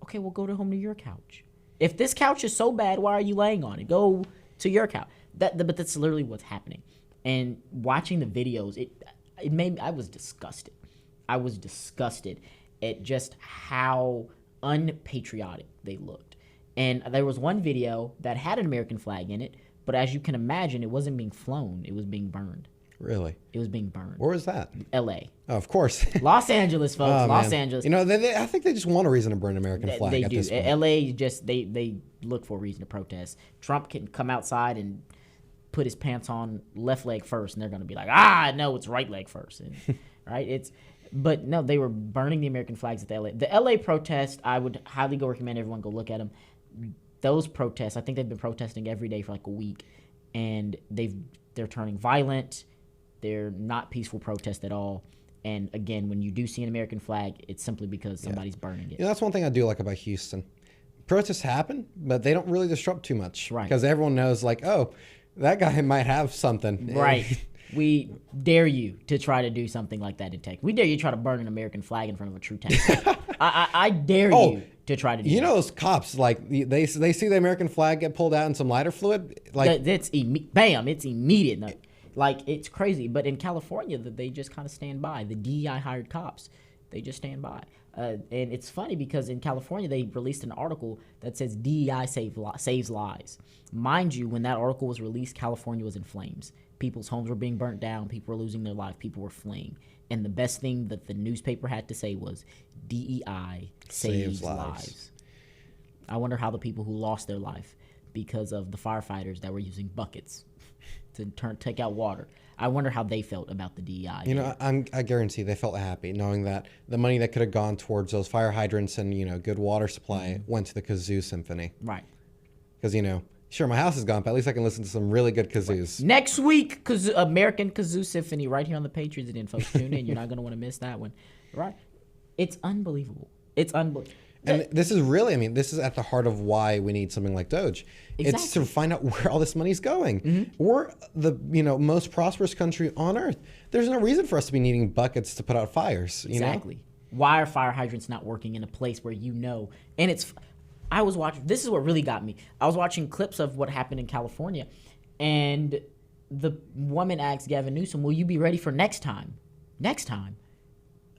Okay, well, go to your couch. If this couch is so bad, why are you laying on it? Go to your couch. But that's literally what's happening. And watching the videos, it made me, I was disgusted. I was disgusted at just how unpatriotic they looked. And there was one video that had an American flag in it, but as you can imagine, it wasn't being flown. It was being burned. Really? It was being burned. Where was that? L.A. Oh, of course. Los Angeles, folks. Oh, Los man. Angeles. You know, I think they just want a reason to burn an American flag They at do. this point. L.A. just, they look for a reason to protest. Trump can come outside and put his pants on left leg first, and they're going to be like, no, it's right leg first. And, right? But no, they were burning the American flags at the L.A. The L.A. protest, I would highly recommend everyone go look at them. Those protests, I think they've been protesting every day for like a week, and they're turning violent. They're not peaceful protests at all. And again, when you do see an American flag, it's simply because somebody's burning it. You know, that's one thing I do like about Houston. Protests happen, but they don't really disrupt too much. Right. Because everyone knows, like, oh, that guy might have something. Right. We dare you to try to do something like that in Texas. We dare you to try to burn an American flag in front of a true Texan. I dare you to try to do You that. know those cops, like, they see the American flag get pulled out in some lighter fluid? Like, Bam, it's immediate. No, like, it's crazy. But in California, they just kind of stand by. The DEI hired cops, they just stand by. And it's funny because in California, they released an article that says DEI saves lives. Mind you, when that article was released, California was in flames. People's homes were being burnt down. People were losing their life. People were fleeing. And the best thing that the newspaper had to say was DEI saves lives. I wonder how the people who lost their life because of the firefighters that were using buckets to take out water, I wonder how they felt about the DEI. You know, I guarantee they felt happy knowing that the money that could have gone towards those fire hydrants and, you know, good water supply went to the kazoo symphony. Right. Because, you know, sure, my house is gone, but at least I can listen to some really good kazoos. Next week, American Kazoo Symphony right here on the Patriots. And folks, tune in. You're not going to want to miss that one. Right? It's unbelievable. It's unbelievable. And this is really, I mean, this is at the heart of why we need something like Doge. Exactly. It's to find out where all this money's going. We're the, you know, most prosperous country on earth. There's no reason for us to be needing buckets to put out fires. You Exactly. know? Why are fire hydrants not working in a place where you know? And I was watching, this is what really got me. I was watching clips of what happened in California, and the woman asked Gavin Newsom, will you be ready for next time? Next time?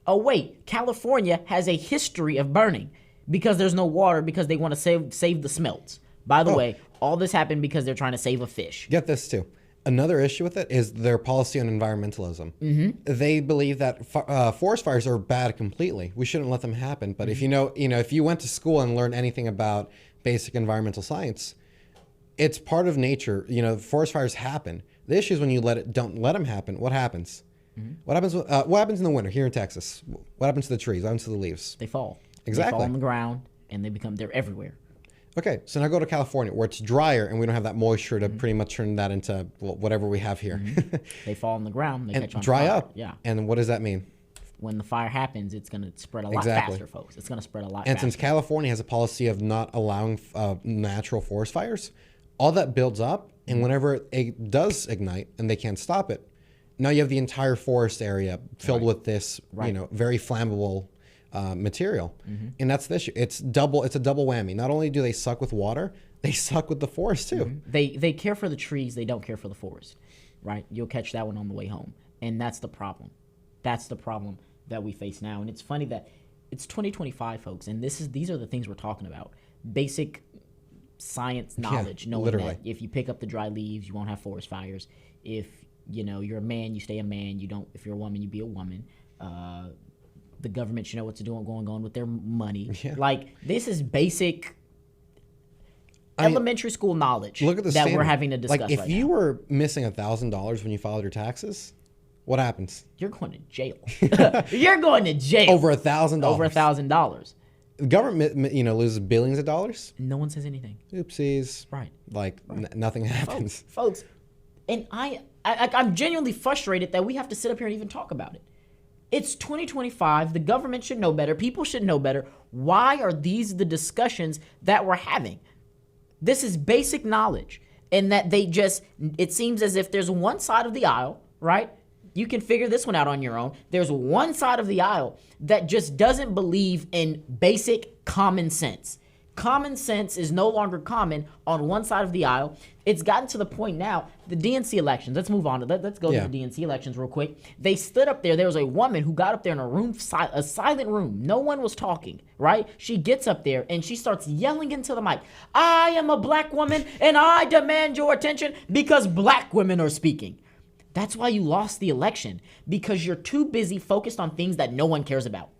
Oh, wait, California has a history of burning because there's no water because they want to save the smelts. By the way, all this happened because they're trying to save a fish. Get this too. Another issue with it is their policy on environmentalism. They believe that forest fires are bad completely. We shouldn't let them happen. But if you know, if you went to school and learned anything about basic environmental science, it's part of nature. You know, forest fires happen. The issue is when you don't let them happen. What happens? What happens? What happens in the winter here in Texas? What happens to the trees? What happens to the leaves? They fall. Exactly. They fall on the ground and they're everywhere. Okay, so now go to California where it's drier and we don't have that moisture to pretty much turn that into whatever we have here. They fall on the ground, they catch on dry fire. up. Yeah. And what does that mean? When the fire happens, it's going to spread a lot Exactly. faster, folks. It's going to spread a lot And faster. since California has a policy of not allowing natural forest fires, all that builds up, and whenever it does ignite and they can't stop it, now you have the entire forest area filled with this, very flammable material. And that's the issue. It's a double whammy. Not only do they suck with water, they suck with the forest too. They care for the trees, they don't care for the forest, right? You'll catch that one on the way home. And that's the problem. That's the problem that we face now. And it's funny that it's 2025, folks, and these are the things we're talking about. Basic science knowledge, knowing literally. that if you pick up the dry leaves, you won't have forest fires. If you're a man, you stay a man. You don't. If you're a woman, you be a woman. The government should know what to do going on with their money. Yeah. Like, this is basic elementary school knowledge look at the that standard. We're having to discuss. Like, if you were missing $1,000 when you filed your taxes, what happens? You're going to jail. You're going to jail. Over $1,000. Over $1,000. The government, loses billions of dollars. No one says anything. Oopsies. Right. Like, nothing happens. Folks, and I'm genuinely frustrated that we have to sit up here and even talk about it. It's 2025. The government should know better. People should know better. Why are these the discussions that we're having? This is basic knowledge. And that it seems as if there's one side of the aisle, right? You can figure this one out on your own. There's one side of the aisle that just doesn't believe in basic common sense. Common sense is no longer common on one side of the aisle. It's gotten to the point now, the DNC elections. Let's move on. Let's go to the DNC elections real quick. They stood up there. There was a woman who got up there in a silent room. No one was talking, right? She gets up there and she starts yelling into the mic, "I am a black woman and I demand your attention because black women are speaking." That's why you lost the election, because you're too busy focused on things that no one cares about.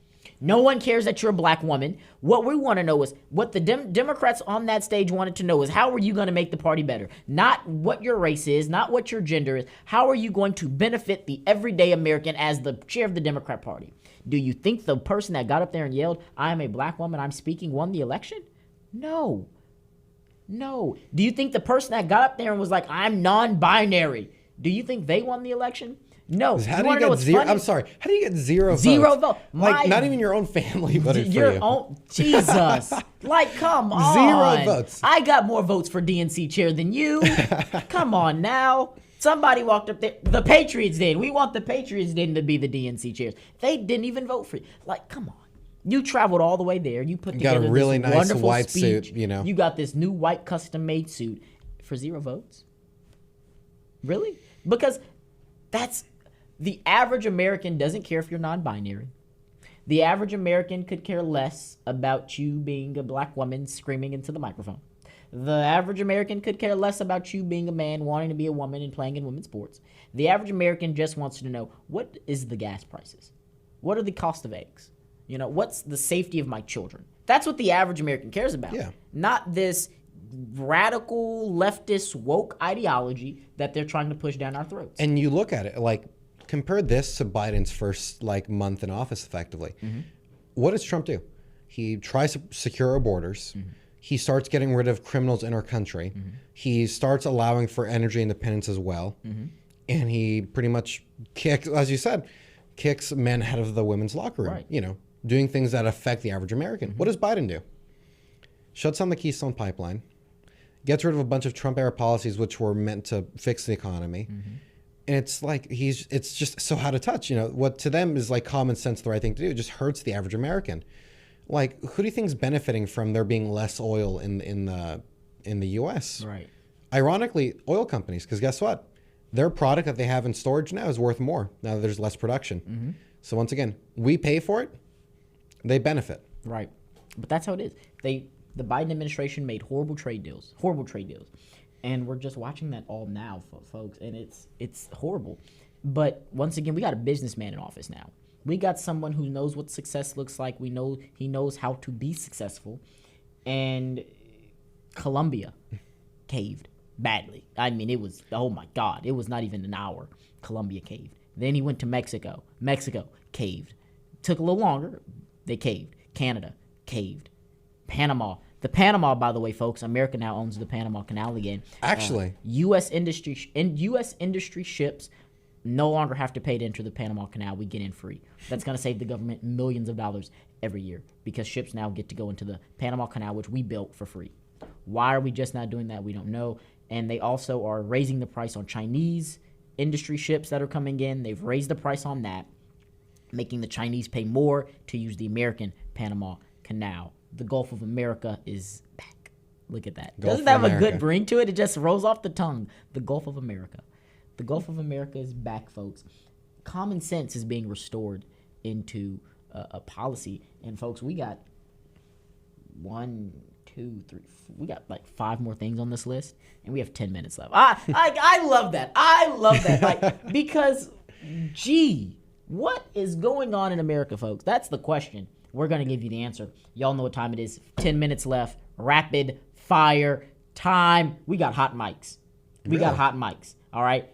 No one cares that you're a black woman. What we want to know is, what the Democrats on that stage wanted to know is, how are you going to make the party better? Not what your race is, not what your gender is. How are you going to benefit the everyday American as the chair of the Democrat Party? Do you think the person that got up there and yelled, "I am a black woman, I'm speaking," won the election? No. No. Do you think the person that got up there and was like, "I'm non-binary," do you think they won the election? No. How do you get zero? I'm sorry. How do you get zero votes? Zero vote. Like, not even your own family voted for you. Own, Jesus. Like, come on. Zero votes. I got more votes for DNC chair than you. Come on now. Somebody walked up there. The Patriots did. We want the Patriots to be the DNC chairs. They didn't even vote for you. Like, come on. You traveled all the way there. You put together got a really this nice wonderful white speech. suit, You got this new white custom-made suit for 0 votes. Really? Because the average American doesn't care if you're non-binary. The average American could care less about you being a black woman screaming into the microphone. The average American could care less about you being a man wanting to be a woman and playing in women's sports. The average American just wants to know, what is the gas prices? What are the cost of eggs? What's the safety of my children? That's what the average American cares about. Yeah. Not this radical leftist woke ideology that they're trying to push down our throats. And you look at it, like, compare this to Biden's first month in office effectively. What does Trump do? He tries to secure our borders. He starts getting rid of criminals in our country. He starts allowing for energy independence as well. And he pretty much kicks, as you said, men out of the women's locker room, Right. Doing things that affect the average American. What does Biden do? Shuts down the Keystone Pipeline, gets rid of a bunch of Trump-era policies which were meant to fix the economy. And it's like, it's just so out of touch. What to them is like common sense, the right thing to do. It just hurts the average American. Like, who do you think is benefiting from there being less oil in the U.S.? Right. Ironically, oil companies, because guess what? Their product that they have in storage now is worth more now that there's less production. So once again, we pay for it, they benefit. Right. But that's how it is. The Biden administration made horrible trade deals. And we're just watching that all now, folks, and it's horrible. But once again, we got a businessman in office now. We got someone who knows what success looks like. He knows how to be successful. And Colombia caved badly. I mean, it was, oh my God, it was not even an hour. Colombia caved. Then he went to Mexico. Mexico caved. Took a little longer. They caved. Canada caved. Panama The Panama, by the way, folks, America now owns the Panama Canal again. Actually, U.S. industry ships no longer have to pay to enter the Panama Canal. We get in free. That's going to save the government millions of dollars every year because ships now get to go into the Panama Canal, which we built for free. Why are we just not doing that? We don't know. And they also are raising the price on Chinese industry ships that are coming in. They've raised the price on that, making the Chinese pay more to use the American Panama Canal. The Gulf of America is back. Look at that. Doesn't that have a good ring to it? It just rolls off the tongue. The Gulf of America. The Gulf of America is back, folks. Common sense is being restored into a policy. And, folks, we got 1, 2, 3, 4. We got like 5 more things on this list, and we have 10 minutes left. I love that. I love that. Like, because, gee, what is going on in America, folks? That's the question. We're going to give you the answer. Y'all know what time it is. 10 minutes left. Rapid fire time. We got hot mics. We got hot mics. All right?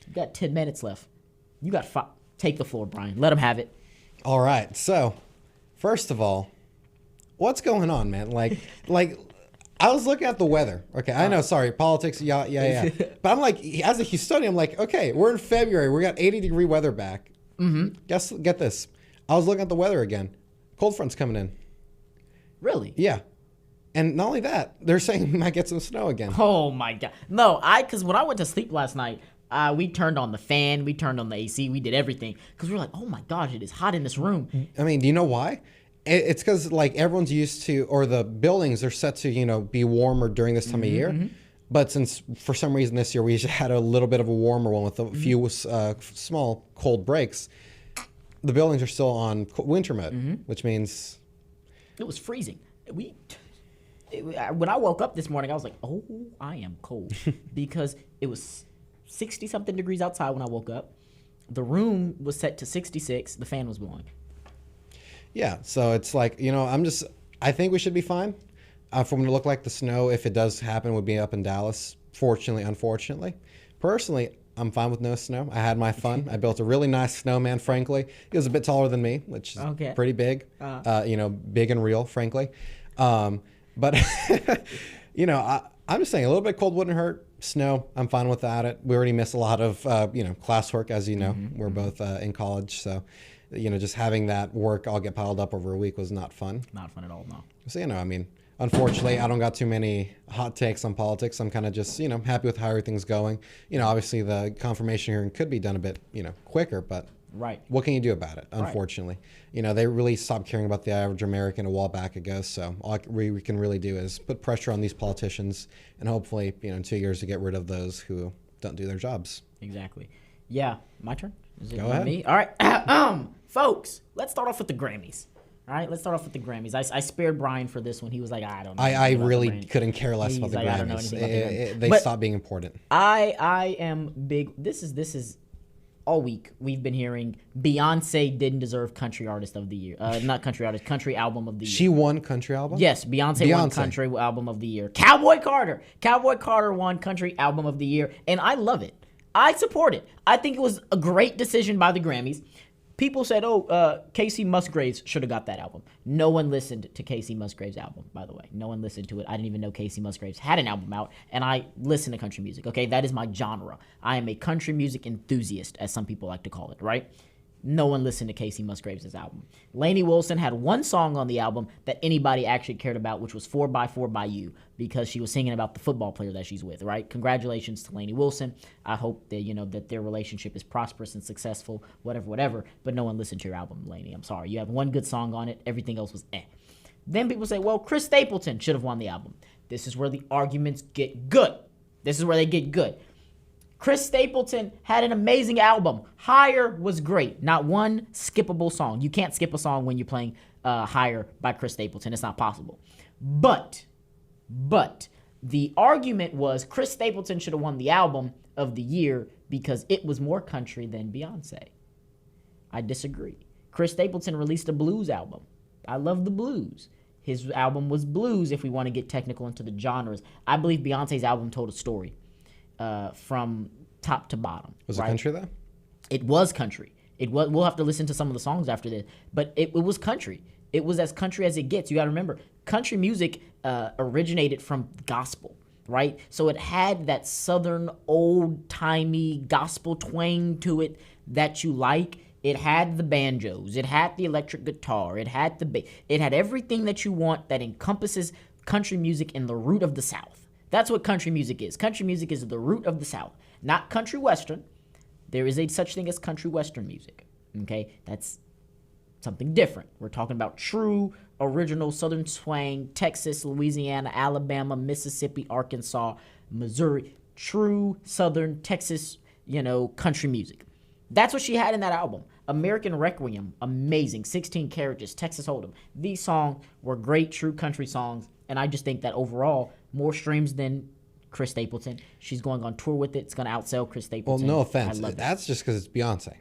You got 10 minutes left. You got 5. Take the floor, Bryan. Let him have it. All right. So, first of all, what's going on, man? Like, I was looking at the weather. Okay, I know. Sorry, politics. Yeah. But I'm like, as a Houstonian, I'm like, okay, we're in February. We got 80-degree weather back. Mm-hmm. Get this. I was looking at the weather again. Cold front's coming in. Really? Yeah. And not only that, they're saying we might get some snow again. Oh my God. No, because when I went to sleep last night, we turned on the fan, we turned on the AC, we did everything because we were like, oh my gosh, it is hot in this room. I mean, do you know why? It's because like everyone's used to, or the buildings are set to, be warmer during this time of year. Mm-hmm. But since for some reason this year we had a little bit of a warmer one with a few small cold breaks, the buildings are still on winter mode, which means it was freezing. When I woke up this morning, I was like, oh, I am cold because it was 60-something degrees outside when I woke up. The room was set to 66. The fan was blowing. Yeah, so it's like, I think we should be fine. For me to look like the snow, if it does happen, would be up in Dallas, unfortunately. Personally, I'm fine with no snow. I had my fun. I built a really nice snowman, frankly. He was a bit taller than me, which is pretty big, big and real, frankly. But, I'm just saying a little bit cold wouldn't hurt. Snow, I'm fine without it. We already miss a lot of, classwork, as you know. We're both in college, so, just having that work all get piled up over a week was not fun. Not fun at all, no. So, unfortunately, I don't got too many hot takes on politics. I'm kind of just, happy with how everything's going. Obviously the confirmation hearing could be done a bit, quicker, but what can you do about it, unfortunately? They really stopped caring about the average American a while back ago, so all we can really do is put pressure on these politicians and hopefully, in 2 years to get rid of those who don't do their jobs. Exactly. Yeah, my turn? Is it Go ahead. Me? All right, folks, let's start off with the Grammys. All right, let's start off with the Grammys. I spared Bryan for this one. He was like, I don't know. I really couldn't care less about the Grammys. I don't know anything about the Grammys. They stopped being important. I am big. This is all week we've been hearing Beyonce didn't deserve country artist of the year. Not country artist, country album of the year. She won country album? Yes, Beyonce won country album of the year. Cowboy Carter won country album of the year, and I love it. I support it. I think it was a great decision by the Grammys. People said, Casey Musgraves should have got that album. No one listened to Casey Musgraves' album, by the way. No one listened to it. I didn't even know Casey Musgraves had an album out, and I listen to country music, okay? That is my genre. I am a country music enthusiast, as some people like to call it, right? No one listened to Casey Musgraves' album. Lainey Wilson had one song on the album that anybody actually cared about, which was 4x4 by You, because she was singing about the football player that she's with, right? Congratulations to Lainey Wilson. I hope that, that their relationship is prosperous and successful, whatever. But no one listened to your album, Lainey. I'm sorry. You have one good song on it. Everything else was eh. Then people say, well, Chris Stapleton should have won the album. This is where the arguments get good. This is where they get good. Chris Stapleton had an amazing album. Higher was great. Not one skippable song. You can't skip a song when you're playing Higher by Chris Stapleton. It's not possible. But the argument was Chris Stapleton should have won the album of the year because it was more country than Beyonce. I disagree. Chris Stapleton released a blues album. I love the blues. His album was blues if we want to get technical into the genres. I believe Beyonce's album told a story. From top to bottom. Was it country though? It was country. It was. We'll have to listen to some of the songs after this, but it was country. It was as country as it gets. You got to remember, country music originated from gospel, right? So it had that southern old-timey gospel twang to it that you like. It had the banjos, it had the electric guitar, it had it had everything that you want that encompasses country music in the root of the South. That's what country music is. Country music is the root of the South, not country western. There is a such thing as country western music, okay? That's something different. We're talking about true, original Southern swang, Texas, Louisiana, Alabama, Mississippi, Arkansas, Missouri, true Southern Texas, country music. That's what she had in that album. American Requiem, amazing. 16 Carriages, Texas Hold'em. These songs were great, true country songs, and I just think that overall, more streams than Chris Stapleton. She's going on tour with it. It's going to outsell Chris Stapleton. Well, no offense. That's just because it's Beyonce.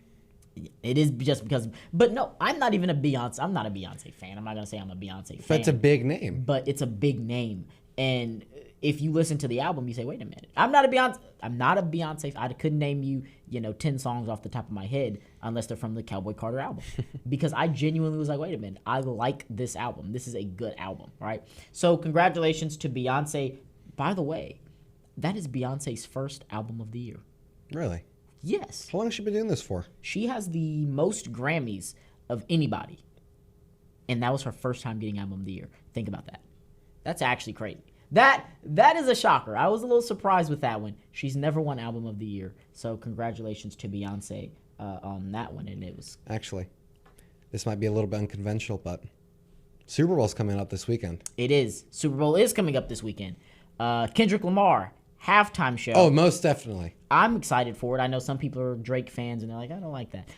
It is just because, but no, I'm not even a Beyonce. I'm not a Beyonce fan. I'm not gonna say I'm a Beyonce fan. But it's a big name. But it's a big name, and if you listen to the album, you say, "Wait a minute, I'm not a Beyonce. I couldn't name you, 10 songs off the top of my head unless they're from the Cowboy Carter album, because I genuinely was like, wait a minute, I like this album. This is a good album, right? So congratulations to Beyonce. By the way, that is Beyonce's first album of the year. Really? Yes. How long has she been doing this for? She has the most Grammys of anybody. And that was her first time getting album of the year. Think about that. That's actually crazy. That is a shocker. I was a little surprised with that one. She's never won album of the year. So congratulations to Beyonce on that one. And it was... Actually, this might be a little bit unconventional, but Super Bowl's coming up this weekend. It is. Super Bowl is coming up this weekend. Kendrick Lamar, halftime show. Oh, most definitely. I'm excited for it. I know some people are Drake fans, and they're like, I don't like that.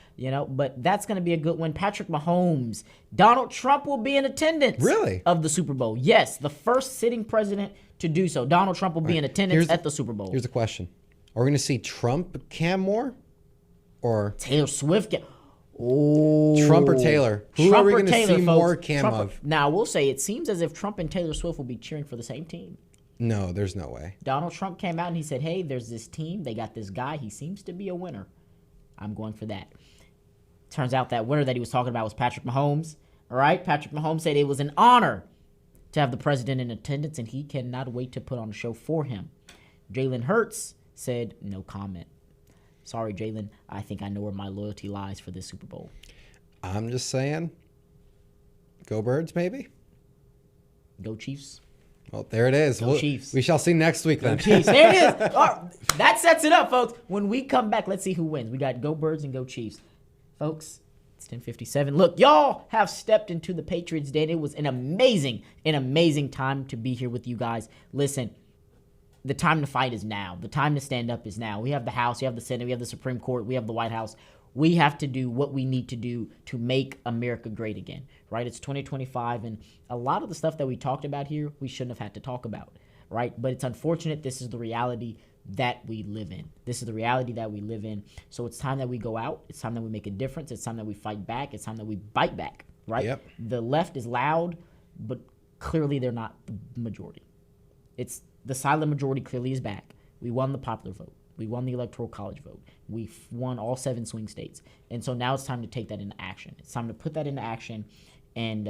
But that's going to be a good one. Patrick Mahomes. Donald Trump will be in attendance. Really? Of the Super Bowl. Yes, the first sitting president to do so. Donald Trump will be in attendance at the Super Bowl. Here's the question. Are we going to see Trump cam more? Or Taylor Swift? Oh. Trump or Taylor? Who are we going to see more cam of? Now, we'll say it seems as if Trump and Taylor Swift will be cheering for the same team. No, there's no way. Donald Trump came out and he said, hey, there's this team. They got this guy. He seems to be a winner. I'm going for that. Turns out that winner that he was talking about was Patrick Mahomes. All right? Patrick Mahomes said it was an honor to have the president in attendance, and he cannot wait to put on a show for him. Jalen Hurts said, no comment. Sorry, Jalen. I think I know where my loyalty lies for this Super Bowl. I'm just saying, go Birds, maybe? Go Chiefs. Well, there it is. Go Chiefs. We shall see next week then. Go Chiefs. There it is. All right. That sets it up, folks. When we come back, let's see who wins. We got Go Birds and Go Chiefs. Folks, it's 10:57. Look, y'all have stepped into the Patriots Den. It was an amazing time to be here with you guys. Listen, the time to fight is now. The time to stand up is now. We have the House, we have the Senate, we have the Supreme Court, we have the White House. We have to do what we need to do to make America great again, right? It's 2025, and a lot of the stuff that we talked about here, we shouldn't have had to talk about, right? But it's unfortunate. This is the reality that we live in. This is the reality that we live in. So it's time that we go out. It's time that we make a difference. It's time that we fight back. It's time that we bite back, right? Yep. The left is loud, but clearly they're not the majority. It's the silent majority clearly is back. We won the popular vote. We won the Electoral College vote. We won all 7 swing states. And so now it's time to take that into action. It's time to put that into action and...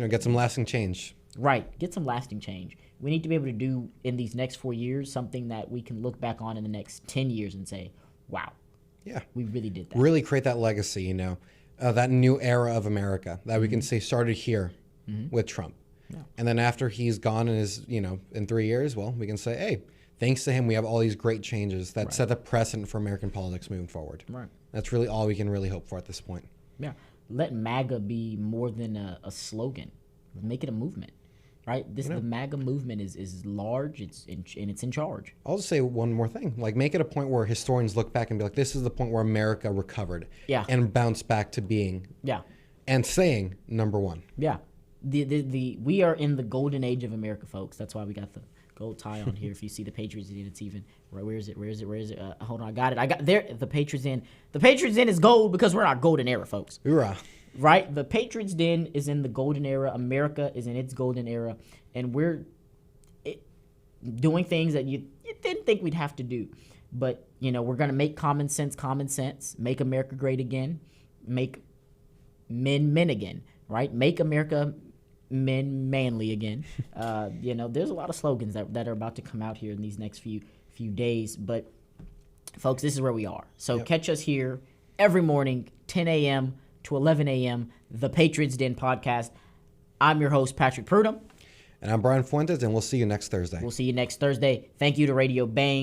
get some lasting change. Right. Get some lasting change. We need to be able to do, in these next 4 years, something that we can look back on in the next 10 years and say, wow. Yeah. We really did that. Really create that legacy, that new era of America that we can say started here with Trump. Yeah. And then after he's gone and is, in 3 years, well, we can say, hey, thanks to him, we have all these great changes that set the precedent for American politics moving forward. Right. That's really all we can really hope for at this point. Yeah. Let MAGA be more than a slogan. Make it a movement, right? The MAGA movement is large. It's in charge. I'll just say one more thing. Make it a point where historians look back and be like, this is the point where America recovered. Yeah. And bounced back to being. Yeah. And saying number one. Yeah. We are in the golden age of America, folks. That's why we got the gold tie on here. If you see the Patriots in, it's even right. Where is it? Hold on, I got it. There. The Patriots in. The Patriots in is gold because we're in our golden era, folks. Hoorah! Right. The Patriots Den is in the golden era. America is in its golden era, and we're doing things that you didn't think we'd have to do. But we're gonna make common sense. Make America great again. Make men again. Right. Make America men manly again. There's a lot of slogans that are about to come out here in these next few days. But, folks, this is where we are. So catch us here every morning, 10 a.m. to 11 a.m., the Patriots Den podcast. I'm your host, Patrick Prudhomme. And I'm Bryan Fuentes, and we'll see you next Thursday. Thank you to Radio Bang